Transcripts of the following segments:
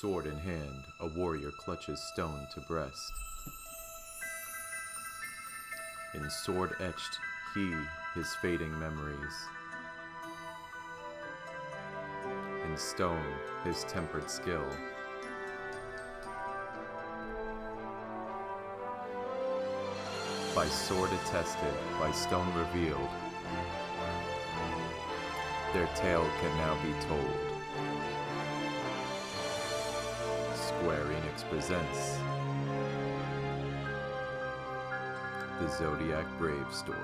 Sword in hand, a warrior clutches stone to breast. In sword etched he his fading memories. In stone his tempered skill. By sword attested, by stone revealed, their tale can now be told. Square Enix presents the Zodiac Brave story.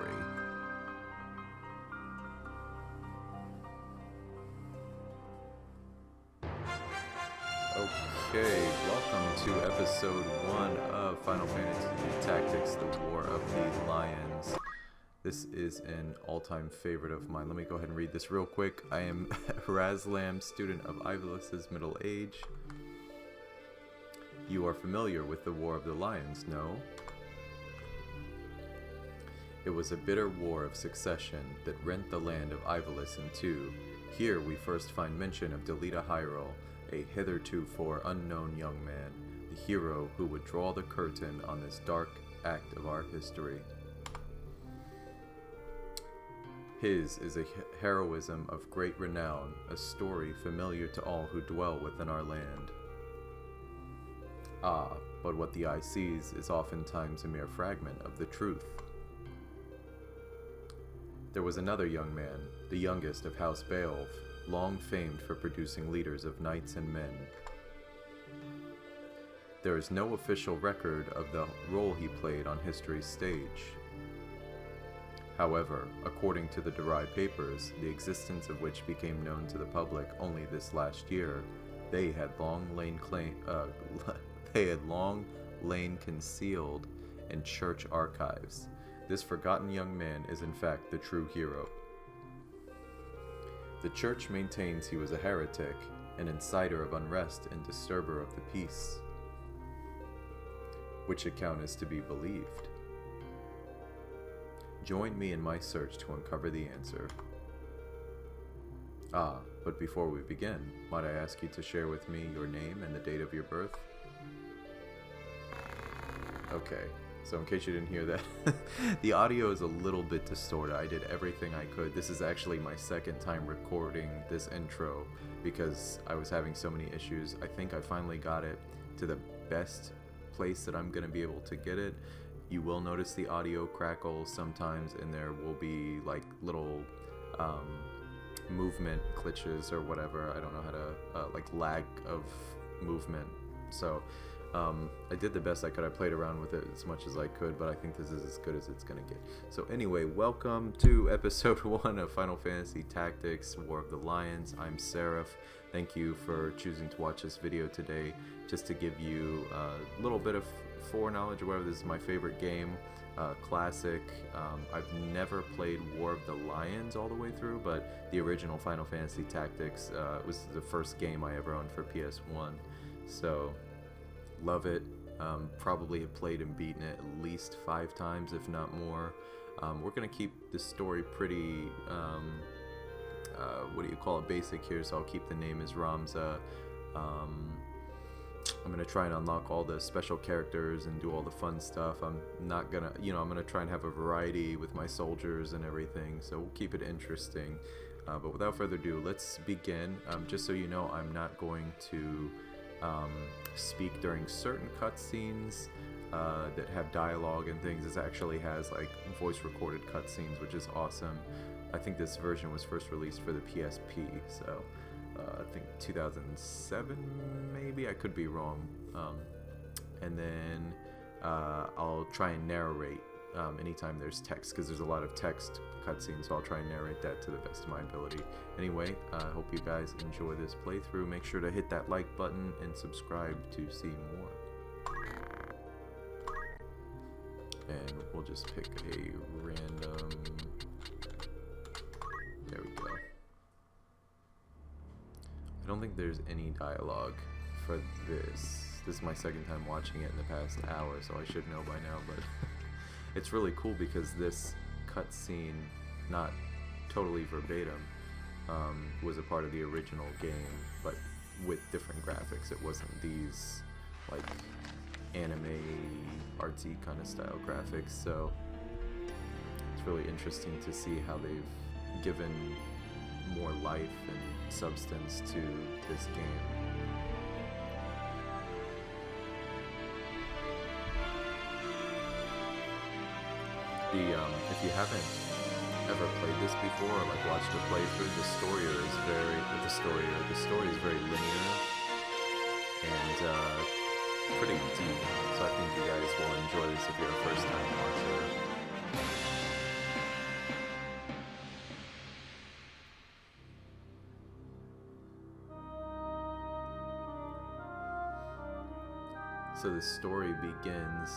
Okay, welcome to episode 1 of Final Fantasy Tactics, the War of the Lions. This is an all-time favorite of mine. Let me go ahead and read this real quick. I am Razlam, student of Ivalus's middle age. You are familiar with the War of the Lions, no? It was a bitter war of succession that rent the land of Ivalus in two. Here we first find mention of Delita Hyrule, a hitherto unknown young man, the hero who would draw the curtain on this dark act of our history. His is a heroism of great renown, a story familiar to all who dwell within our land. Ah, but what the eye sees is oftentimes a mere fragment of the truth. There was another young man, the youngest of House Beowulf, long famed for producing leaders of knights and men. There is no official record of the role he played on history's stage. However, according to the derived papers, the existence of which became known to the public only this last year, they had long lain concealed in church archives. This forgotten young man is in fact the true hero. The church maintains he was a heretic, an inciter of unrest and disturber of the peace. Which account is to be believed? Join me in my search to uncover the answer. Ah, but before we begin, might I ask you to share with me your name and the date of your birth? Okay, so in case you didn't hear that, the audio is a little bit distorted. I did everything I could. This is actually my second time recording this intro because I was having so many issues. I think I finally got it to the best place that I'm going to be able to get it. You will notice the audio crackle sometimes, and there will be like little movement glitches or whatever. I don't know how to, like lag of movement. So I did the best I could. I played around with it as much as I could, but I think this is as good as it's going to get. So anyway, welcome to episode 1 of Final Fantasy Tactics, War of the Lions. I'm Seraph. Thank you for choosing to watch this video today. Just to give you a little bit of foreknowledge or whatever, this is my favorite game, classic. I've never played War of the Lions all the way through, but the original Final Fantasy Tactics was the first game I ever owned for PS1. So, love it. Probably have played and beaten it at least 5 times, if not more. We're going to keep the story pretty, basic here, so I'll keep the name as Ramza. I'm going to try and unlock all the special characters and do all the fun stuff. I'm not going to, I'm going to try and have a variety with my soldiers and everything, so we'll keep it interesting. But without further ado, let's begin. Just so you know, I'm not going to speak during certain cutscenes that have dialogue and things. This actually has like voice recorded cutscenes, which is awesome. I think this version was first released for the PSP, so I think 2007 maybe, I could be wrong. And then I'll try and narrate anytime there's text, because there's a lot of text cutscenes, so I'll try and narrate that to the best of my ability. Anyway, I hope you guys enjoy this playthrough. Make sure to hit that like button and subscribe to see more. And we'll just pick a random... There we go. I don't think there's any dialogue for this. This is my second time watching it in the past hour, so I should know by now, but it's really cool because this cutscene, not totally verbatim, was a part of the original game, but with different graphics. It wasn't these like anime artsy kind of style graphics. So it's really interesting to see how they've given more life and substance to this game. If you haven't ever played this before or like watched a playthrough, the story is very linear and pretty deep. So I think you guys will enjoy this if you're a first time watcher. So the story begins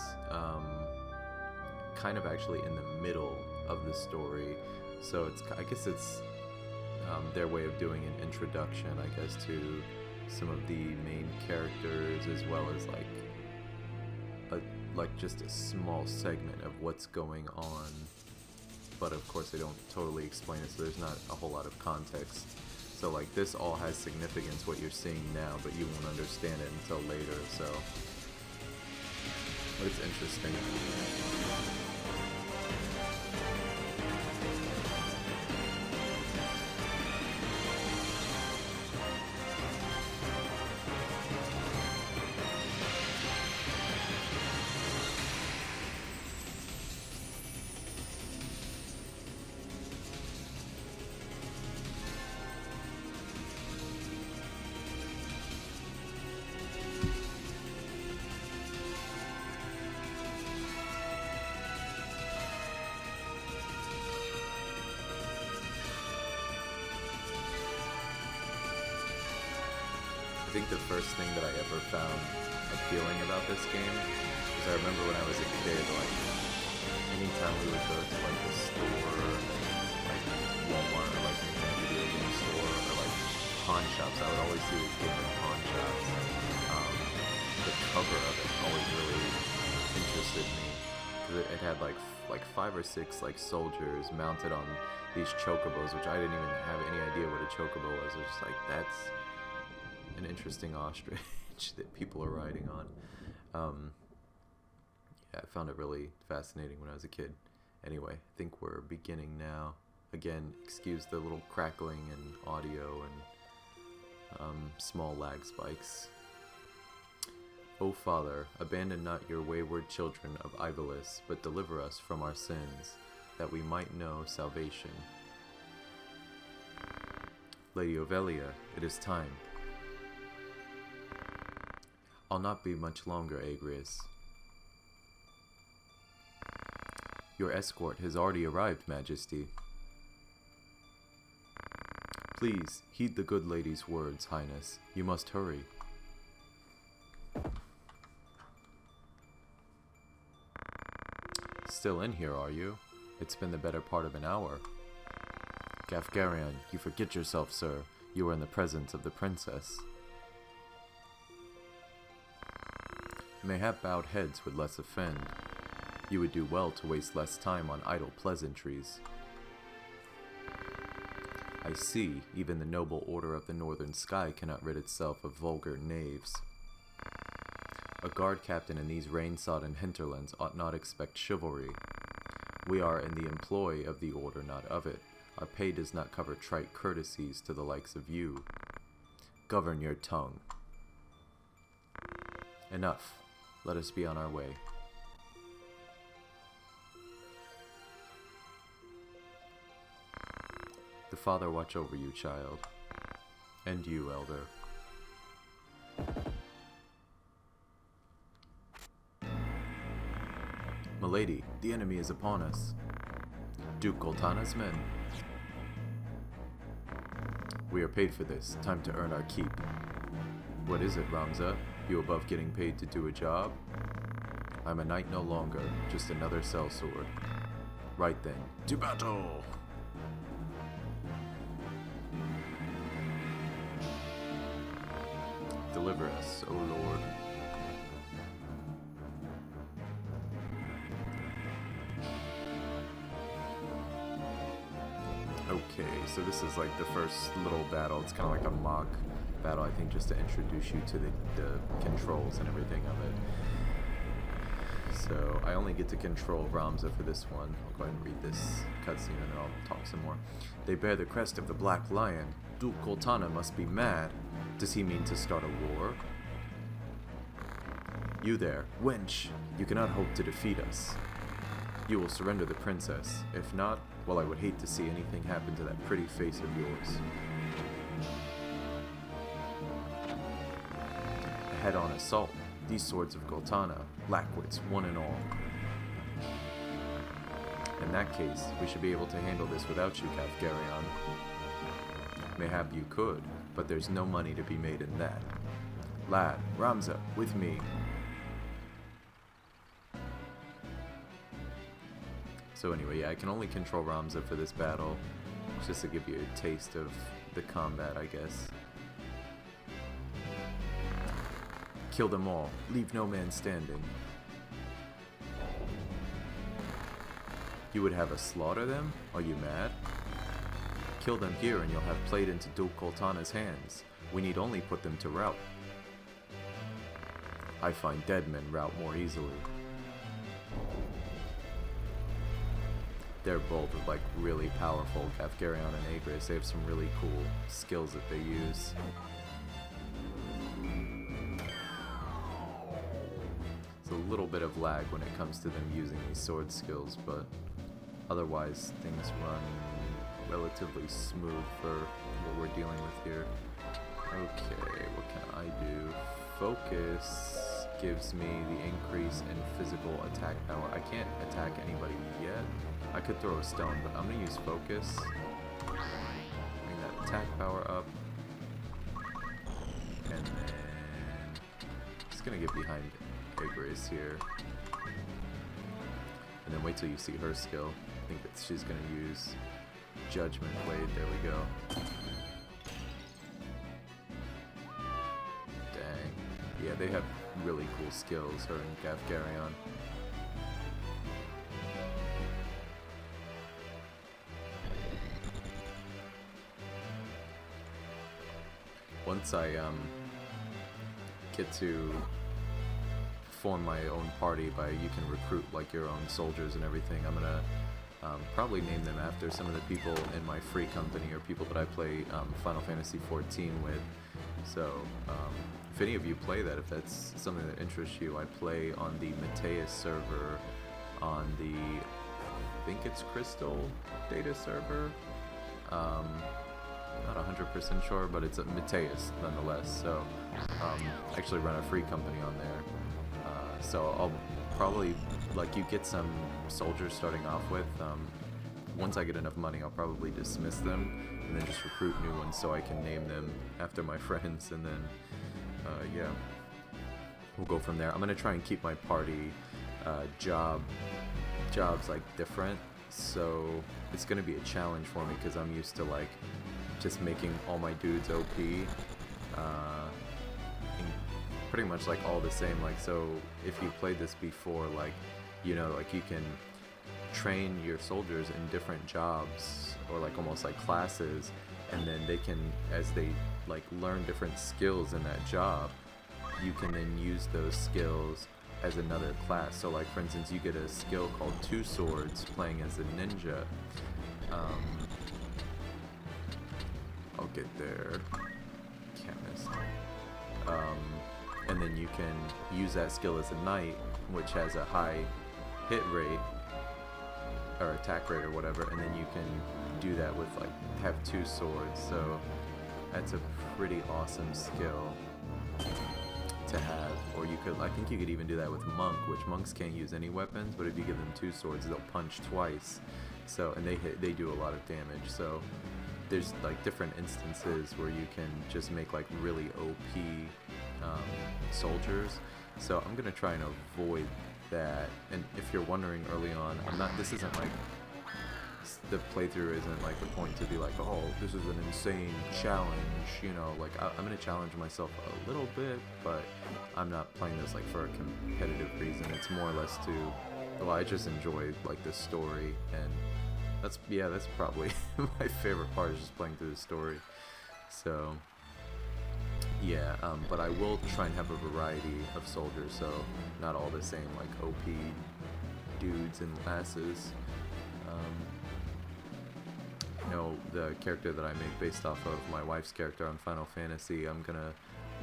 kind of actually in the middle of the story. So I guess it's their way of doing an introduction, I guess, to some of the main characters, as well as like just a small segment of what's going on. But of course they don't totally explain it, so there's not a whole lot of context. So like this all has significance, what you're seeing now, but you won't understand it until later. So but it's interesting. I think the first thing that I ever found appealing about this game is I remember when I was a kid, like, anytime we would go to, like, the store, like, Walmart, or, like, a video game store, or, like, pawn shops, I would always see this game in pawn shops. The cover of it always really interested me, because it had, like 5 or 6, like, soldiers mounted on these chocobos, which I didn't even have any idea what a chocobo was. It was just like, that's an interesting ostrich that people are riding on. Yeah, I found it really fascinating when I was a kid. Anyway, I think we're beginning now. Again, excuse the little crackling and audio and small lag spikes. O Father, abandon not your wayward children of Ivalis, but deliver us from our sins, that we might know salvation. Lady Ovelia, it is time. I'll not be much longer, Agrias. Your escort has already arrived, Majesty. Please, heed the good lady's words, Highness. You must hurry. Still in here, are you? It's been the better part of an hour. Gafgarion, you forget yourself, sir. You are in the presence of the princess. Mayhap bowed heads would less offend. You would do well to waste less time on idle pleasantries. I see, even the noble order of the northern sky cannot rid itself of vulgar knaves. A guard captain in these rain-sodden hinterlands ought not expect chivalry. We are in the employ of the order, not of it. Our pay does not cover trite courtesies to the likes of you. Govern your tongue. Enough. Let us be on our way. The Father watch over you, child. And you, Elder. Milady, the enemy is upon us. Duke Goltana's men. We are paid for this. Time to earn our keep. What is it, Ramza? You above getting paid to do a job? I'm a knight no longer, just another sellsword. Right then, to battle! Deliver us, O Lord. Okay, so this is like the first little battle. It's kind of like a mock battle, I think, just to introduce you to the controls and everything of it. So I only get to control Ramza for this one. I'll go ahead and read this cutscene and then I'll talk some more. They bear the crest of the Black Lion. Duke Goltana must be mad. Does he mean to start a war? You there, wench! You cannot hope to defeat us. You will surrender the princess. If not, well, I would hate to see anything happen to that pretty face of yours. A head-on assault. These swords of Goltana, Blackwits, one and all. In that case, we should be able to handle this without you, Kafgarion. Mayhap you could, but there's no money to be made in that. Lad, Ramza, with me. So anyway, yeah, I can only control Ramza for this battle, just to give you a taste of the combat, I guess. Kill them all. Leave no man standing. You would have us slaughter them? Are you mad? Kill them here and you'll have played into Duke Goltana's hands. We need only put them to rout. I find dead men rout more easily. They're both like really powerful, Kafgarion and Agris. They have some really cool skills that they use. It's a little bit of lag when it comes to them using these sword skills, but otherwise things run relatively smooth for what we're dealing with here. Okay, what can I do? Focus gives me the increase in physical attack power. I can't attack anybody yet. I could throw a stone, but I'm gonna use focus. Bring that attack power up. And then just gonna get behind Agris here. And then wait till you see her skill. I think that she's gonna use Judgment Blade. There we go. Dang. Yeah, they have really cool skills, her and Kafgarion. Once I get to form my own party by you can recruit like your own soldiers and everything, I'm gonna probably name them after some of the people in my free company or people that I play Final Fantasy XIV with. So if any of you play that, if that's something that interests you, I play on the Mateus server on the, I think it's Crystal data server. Not 100% sure, but it's a Mateus nonetheless. So I actually run a free company on there. So I'll probably, like, you get some soldiers starting off with. Once I get enough money, I'll probably dismiss them and then just recruit new ones so I can name them after my friends, and then yeah, we'll go from there. I'm gonna try and keep my party jobs like different, so it's gonna be a challenge for me because I'm used to like just making all my dudes OP, pretty much like all the same. Like, so if you played this before, like, you know, like you can train your soldiers in different jobs or like almost like classes, and then they can, as they like learn different skills in that job, you can then use those skills as another class. So like, for instance, you get a skill called Two Swords playing as a ninja. I'll get there. Chemist. And then you can use that skill as a knight, which has a high hit rate or attack rate or whatever, and then you can do that with like have two swords. So that's a pretty awesome skill to have. Or you could, I think you could even do that with monk, which monks can't use any weapons, but if you give them two swords, they'll punch twice. So, and they do a lot of damage. So there's like different instances where you can just make like really OP soldiers. So I'm gonna try and avoid that. And if you're wondering early on, this isn't like, the playthrough isn't like the point to be like, oh, this is an insane challenge, you know, like I'm gonna challenge myself a little bit, but I'm not playing this like for a competitive reason. It's more or less to, well, I just enjoy like the story, and that's probably my favorite part, is just playing through the story. So Yeah, but I will try and have a variety of soldiers, so not all the same, like OP dudes and lasses. Um, the character that I make based off of my wife's character on Final Fantasy, I'm gonna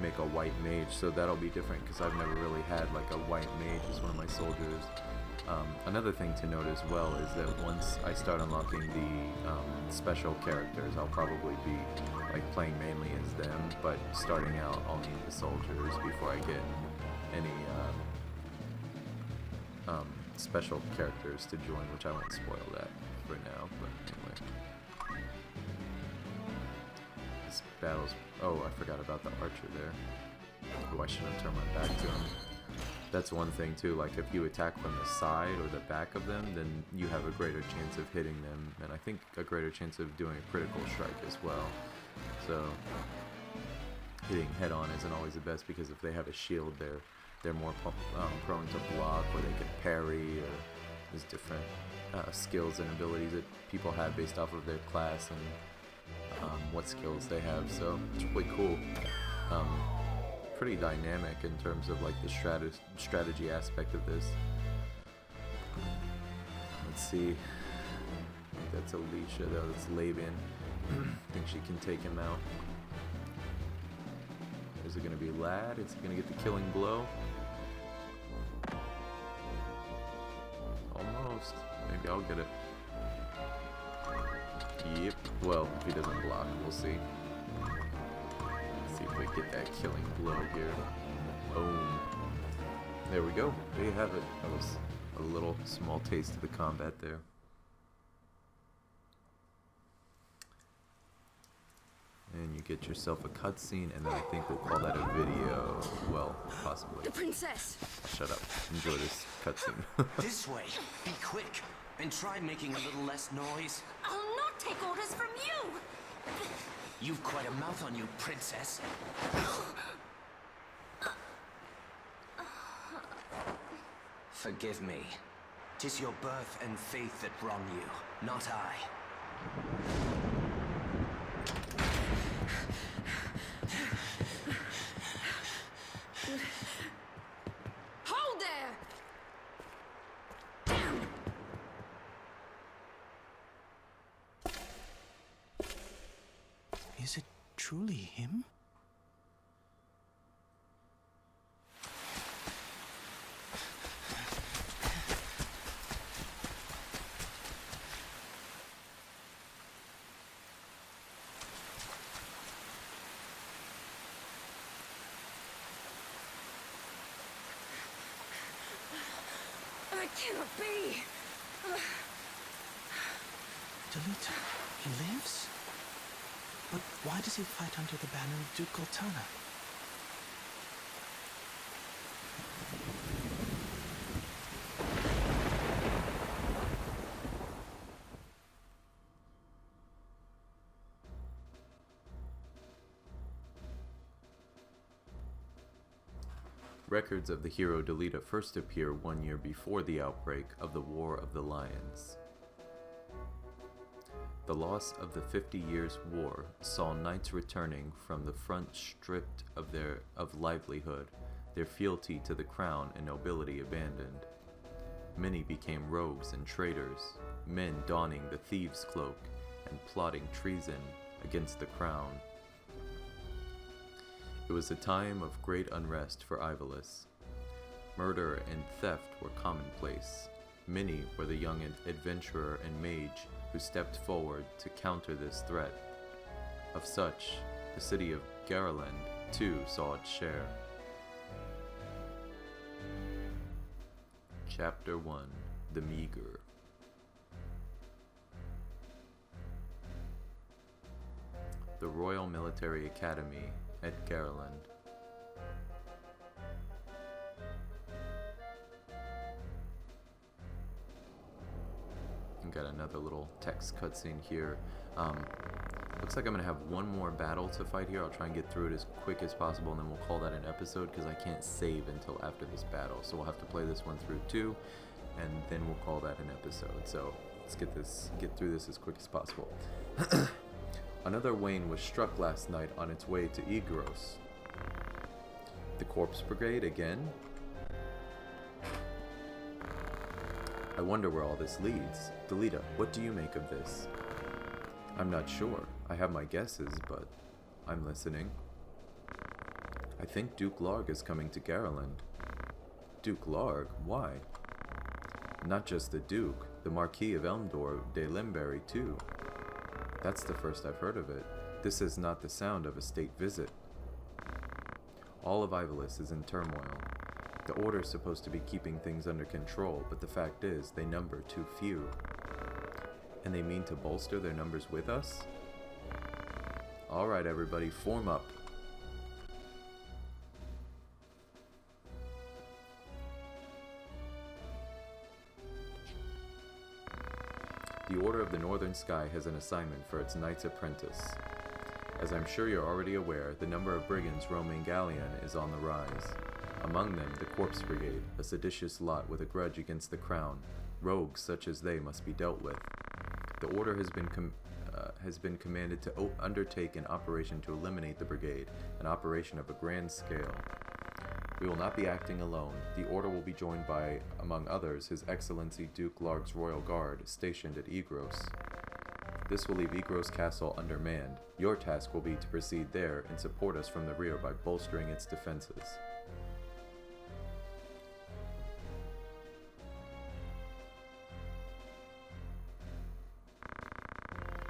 make a white mage, so that'll be different because I've never really had like a white mage as one of my soldiers. Another thing to note as well is that once I start unlocking the special characters, I'll probably be like playing mainly as them, but starting out I'll need the soldiers before I get any special characters to join, which I won't spoil that for now, but anyway. This battle's... Oh, I forgot about the archer there. Oh, I shouldn't have turned my back to him. That's one thing too, like if you attack from the side or the back of them, then you have a greater chance of hitting them, and I think a greater chance of doing a critical strike as well. So hitting head on isn't always the best, because if they have a shield, they're more prone to block, or they can parry, or there's different skills and abilities that people have based off of their class and what skills they have. So it's really cool. Pretty dynamic in terms of like the strategy aspect of this. Let's see. I think that's Alicia, though. That's Laban. I think she can take him out. Is it going to be Lad? Is he going to get the killing blow? Almost. Maybe I'll get it. Yep. Well, if he doesn't block, we'll see. See if we get that killing blow here. Boom. There we go. There you have it. That was a little small taste of the combat there. And you get yourself a cutscene, and then I think we'll call that a video. Well, possibly. The princess! Shut up. Enjoy this cutscene. This way. Be quick. And try making a little less noise. I'll not take orders from you! You've quite a mouth on you, princess. Forgive me. 'Tis your birth and faith that wrong you, not I. Hold there! Down! Is it truly him? It cannot be! Delita, he lives? But why does he fight under the banner of Duke Goltana? Records of the hero Delita first appear 1 year before the outbreak of the War of the Lions. The loss of the 50 Years' War saw knights returning from the front stripped of livelihood, their fealty to the crown and nobility abandoned. Many became rogues and traitors, men donning the thieves' cloak and plotting treason against the crown. It was a time of great unrest for Ivalice. Murder and theft were commonplace. Many were the young adventurer and mage who stepped forward to counter this threat. Of such, the city of Garland too saw its share. Chapter 1: The Meager. The Royal Military Academy at Garland. Got another little text cutscene here. Looks like I'm gonna have one more battle to fight here. I'll try and get through it as quick as possible, and then we'll call that an episode because I can't save until after this battle. So we'll have to play this one through too, and then we'll call that an episode. So let's get through this as quick as possible. Another wain was struck last night on its way to Igros. The Corpse Brigade again? I wonder where all this leads. Delita, what do you make of this? I'm not sure. I have my guesses, but I'm listening. I think Duke Larg is coming to Garland. Duke Larg? Why? Not just the Duke, the Marquis of Elmdor de Limberry too. That's the first I've heard of it. This is not the sound of a state visit. All of Ivalice is in turmoil. The Order's supposed to be keeping things under control, but the fact is, they number too few. And they mean to bolster their numbers with us? Alright everybody, form up. The Order of the Northern Sky has an assignment for its Knights Apprentice. As I'm sure you're already aware, the number of brigands roaming Galleon is on the rise. Among them, the Corpse Brigade, a seditious lot with a grudge against the Crown. Rogues such as they must be dealt with. The Order has been commanded to undertake an operation to eliminate the brigade, an operation of a grand scale. We will not be acting alone. The Order will be joined by, among others, His Excellency Duke Larg's Royal Guard, stationed at Egros. This will leave Egros Castle undermanned. Your task will be to proceed there and support us from the rear by bolstering its defenses.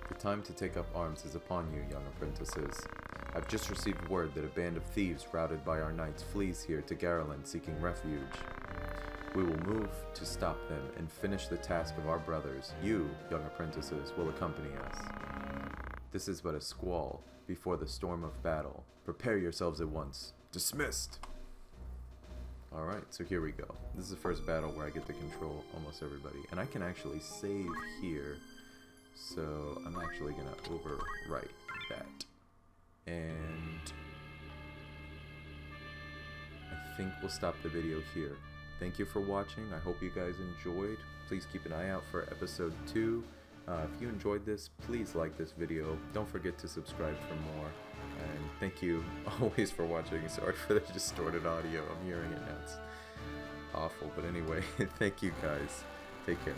The time to take up arms is upon you, young apprentices. I've just received word that a band of thieves routed by our knights flees here to Garland seeking refuge. We will move to stop them and finish the task of our brothers. You, young apprentices, will accompany us. This is but a squall before the storm of battle. Prepare yourselves at once. Dismissed! Alright, so here we go. This is the first battle where I get to control almost everybody. And I can actually save here. So I'm actually going to overwrite that. And I think we'll stop the video here. Thank you for watching. I hope you guys enjoyed. Please keep an eye out for episode 2. If you enjoyed this, please like this video. Don't forget to subscribe for more. And thank you always for watching. Sorry for the distorted audio. I'm hearing it now. It's awful. But anyway, thank you guys. Take care.